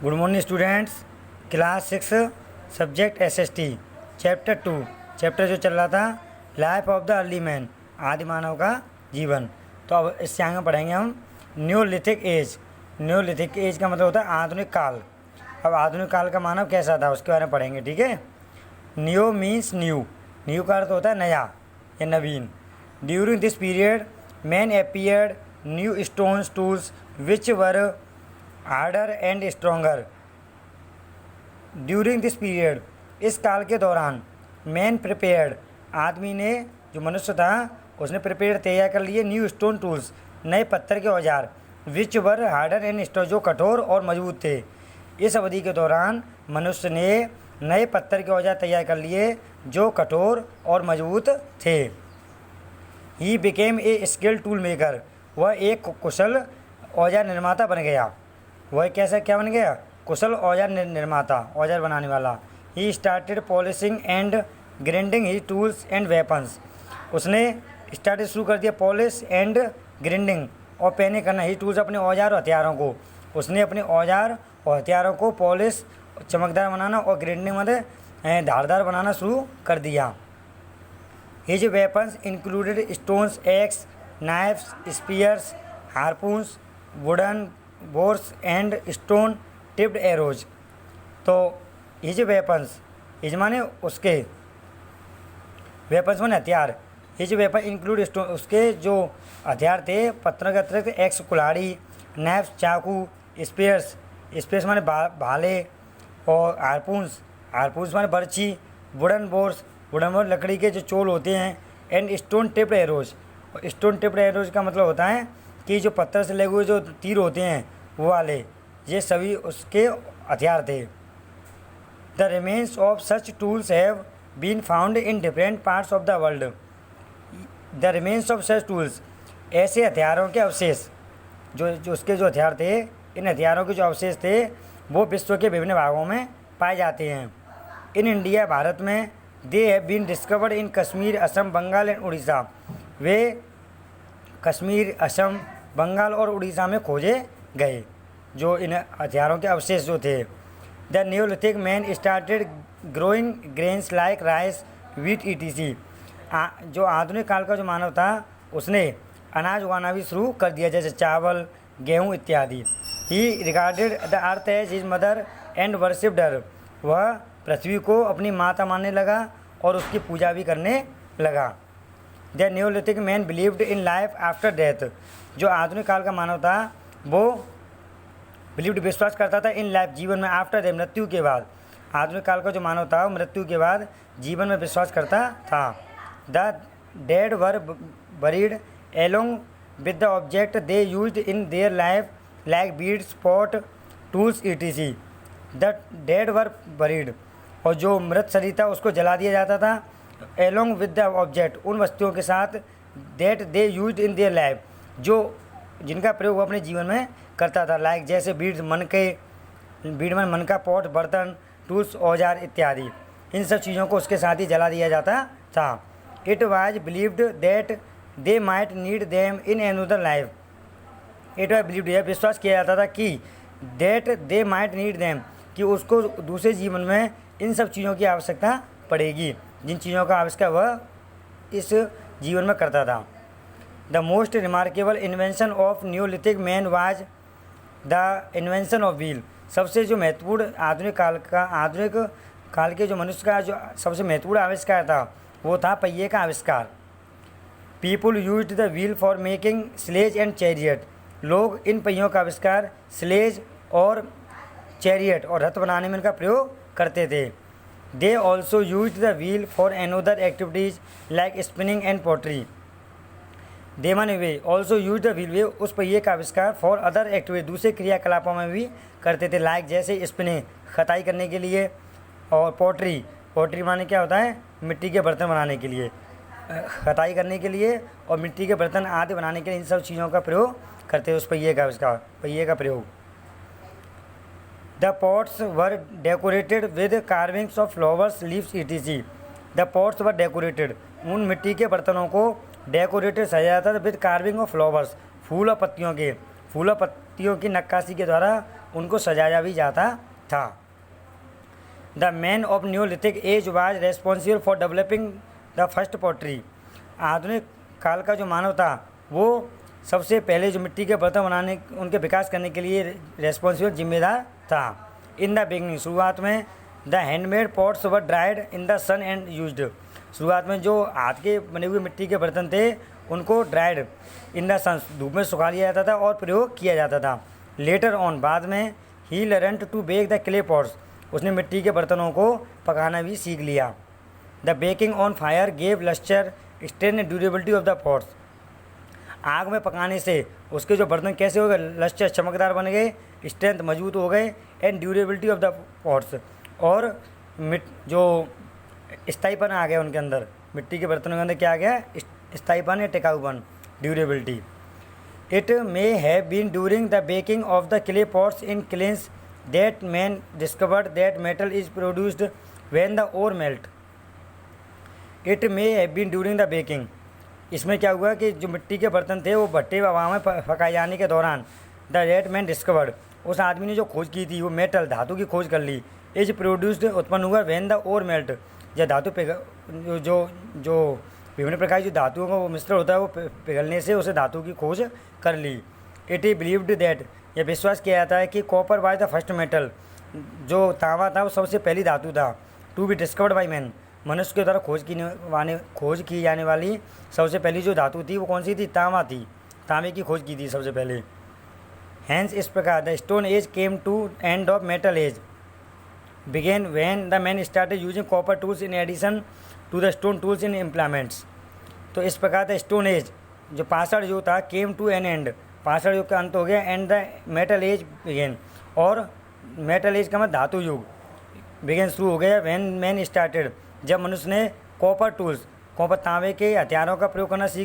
Good morning students. Class 6 subject SST chapter 2 chapter जो चल रहा था life of the early man, आदि मानव का जीवन। तो अब इससे आगे पढ़ेंगे हम न्योलिथिक एज। न्योलिथिक एज का मतलब होता है आधुनिक काल। अब आधुनिक काल का मानव कैसा था उसके बारे में पढ़ेंगे, ठीक है। न्यू मीन्स न्यू, न्यू का अर्थ होता है नया या नवीन। During this period man appeared new stones tools which were harder and stronger. During this period, इस काल के दौरान, मैन प्रिपेयर्ड, आदमी ने जो मनुष्य था उसने प्रिपेयर तैयार कर लिए न्यू स्टोन टूल्स, नए पत्थर के औजार, विच वर हार्डर एंड स्ट्रोंग, जो कठोर और मजबूत थे। इस अवधि के दौरान मनुष्य ने नए पत्थर के औजार तैयार कर लिए जो कठोर और मजबूत थे। He became a skill tool maker, वह एक कुशल औजार निर्माता बन गया। वह कैसा क्या बन गया? कुशल औजार निर्माता, औजार बनाने वाला। He started polishing and grinding he tools and weapons, उसने स्टार्ट शुरू कर दिया पॉलिश एंड ग्राइंडिंग और पहने करना ही टूल्स, अपने औजार और हथियारों को। उसने अपने औजार और हथियारों को पॉलिश, चमकदार बनाना और ग्राइंडिंग मतलब धारदार बनाना शुरू कर दिया। His weapons included stones, axe, knives, spears, harpoons, wooden bows and stone tipped arrows. तो हिज वेपन्स, हिज माने उसके, वेपन्स माने हथियार। हिज वेपन इंक्लूड स्टोन, उसके जो हथियार थे पत्थरों के अतिरिक्त एक्स कुल्हाड़ी, नाइफ्स चाकू, स्पेयर्स, स्पेयर्स माने भाले और हारपून्स, हारपून्स माने बर्छी, वुडन बोर्स, वुडन बोर्स लकड़ी के जो चोल होते हैं, एंड स्टोन टिप्ड एरोज। और स्टोन टिप्ड एरोज का मतलब होता है कि जो पत्थर से लगे हुए जो तीर होते हैं वो वाले, ये सभी उसके हथियार थे। The remains of such tools have been found in different parts of the world. The remains of such tools, ऐसे हथियारों के अवशेष, जो उसके जो हथियार थे, इन हथियारों के जो अवशेष थे वो विश्व के विभिन्न भागों में पाए जाते हैं। इन इंडिया, भारत में, they have been discovered in Kashmir, Assam, Bengal and Orissa. वे कश्मीर, असम, बंगाल और उड़ीसा में खोजे गए जो इन हथियारों के अवशेष जो थे। The Neolithic man started growing grains like rice, wheat etc. जो आधुनिक काल का जो मानव था उसने अनाज उगाना भी शुरू कर दिया, जैसे चावल, गेहूँ इत्यादि। He regarded the earth as his mother and worshipped her, वह पृथ्वी को अपनी माता मानने लगा और उसकी पूजा भी करने लगा। The Neolithic man believed in life after death, जो आधुनिक काल का मानव था वो बिलीव्ड, विश्वास करता था, इन लाइफ, जीवन में, आफ्टर डेथ, मृत्यु के बाद। आधुनिक काल का जो मानव था वो मृत्यु के बाद जीवन में विश्वास करता था। The dead were buried along with the object they used in their life like beads, pot, tools etc. The dead were buried, और जो मृत शरीर था उसको जला दिया जाता था एलोंग विद द ऑब्जेक्ट, उन वस्तुओं के साथ, that they used in their life, जो जिनका प्रयोग वो अपने जीवन में करता था, लाइक जैसे बीड्स, बीड में मन का, पॉट, बर्तन, टूल्स, औजार इत्यादि। इन सब चीज़ों को उसके साथ ही जला दिया जाता था। It was believed that they might need them in another life. It was believed, यह विश्वास किया जाता था कि that they might need them, कि उसको दूसरे जीवन में इन सब चीज़ों की आवश्यकता पड़ेगी, जिन चीज़ों का आविष्कार वह इस जीवन में करता था। The most remarkable invention of Neolithic man was the invention of wheel. सबसे जो महत्वपूर्ण आधुनिक काल के जो मनुष्य का जो सबसे महत्वपूर्ण आविष्कार था वो था पहिए का आविष्कार। People used the wheel for making sledge and chariot, लोग इन पहियों का आविष्कार स्लेज और चैरियट और रथ बनाने में इनका प्रयोग करते थे। They also used the wheel for another activities like spinning and pottery. They माने वे, ऑल्सो यूज द व्हील, वे उस पहिए का आविष्कार फॉर अदर एक्टिविटी, दूसरे क्रियाकलापों में भी करते थे, लाइक जैसे स्पिनिंग, खताई करने के लिए, और पॉटरी, पॉटरी माने क्या होता है, मिट्टी के बर्तन बनाने के लिए, खताई करने के लिए और मिट्टी के बर्तन आदि बनाने के लिए इन सब चीज़ों का प्रयोग करते थे उस पहिए का आविष्कार, पहिए का प्रयोग। The pots were decorated with carvings of flowers, leaves etc. The pots were decorated, उन मिट्टी के बर्तनों को डेकोरेटेड सजाया जाता था विद कार्विंग ऑफ फ्लावर्स, फूल और पत्तियों की नक्काशी के द्वारा उनको सजाया भी जाता था। The man of neolithic age was responsible for developing the first pottery. आधुनिक काल का जो मानव था वो सबसे पहले जो मिट्टी के बर्तन बनाने उनके विकास करने के लिए रेस्पॉन्सिबल जिम्मेदार था। इन द बिगनिंग, शुरुआत में the handmade pots were dried in the sun and used. शुरुआत में जो हाथ के बने हुए मिट्टी के बर्तन थे उनको ड्राइड इन द सन, धूप में सुखा लिया जाता था और प्रयोग किया जाता था। लेटर ऑन, बाद में ही learned to bake the clay pots, उसने मिट्टी के बर्तनों को पकाना भी सीख लिया। The baking on fire gave lustre strength and durability of the pots. आग में पकाने से उसके जो बर्तन कैसे हो गए, लस्टर चमकदार बन गए, स्ट्रेंथ मजबूत हो गए, and durability of the pots, और जो स्थायीपन आ गया उनके अंदर, मिट्टी के बर्तनों के अंदर क्या आ गया, स्थायीपन या टिकाऊपन, durability. It may have been during the baking of the clay pots in kilns that man discovered that metal is produced when the ore melt. It may have been during the baking, इसमें क्या हुआ कि जो मिट्टी के बर्तन थे वो भट्टे हवा में पकाए जाने के दौरान द दैट मैन डिस्कवर्ड, उस आदमी ने जो खोज की थी वो मेटल, धातु की खोज कर ली, इज प्रोड्यूस्ड, उत्पन्न हुआ, व्हेन द ओर मेल्ट, जब धातु जो विभिन्न प्रकार की जो धातुओं का वो मिश्रण होता है वो पिघलने से उसे धातु की खोज कर ली। इट इज बिलीव्ड दैट, यह विश्वास किया जाता है कि copper was the first metal, जो तांबा था वो सबसे पहली धातु था, to be discovered by man, मनुष्य के द्वारा खोज की जाने वाली सबसे पहली जो धातु थी वो कौन सी थी, तांबा थी, तांबे की खोज की थी सबसे पहले। हैंस, इस प्रकार the stone age came to end of metal age began when the man started using copper tools in addition to the stone tools in implements. तो इस प्रकार द स्टोन एज, जो पाषाण युग था, केम टू एन एंड, पाषाण युग का अंत हो गया, and the metal age began, और मेटल एज का मतलब धातु युग बिगेन शुरू हो गया, व्हेन मैन स्टार्टेड, जब मनुष्य ने कॉपर टूल्स, कॉपर तांबे के हथियारों का प्रयोग करना सीख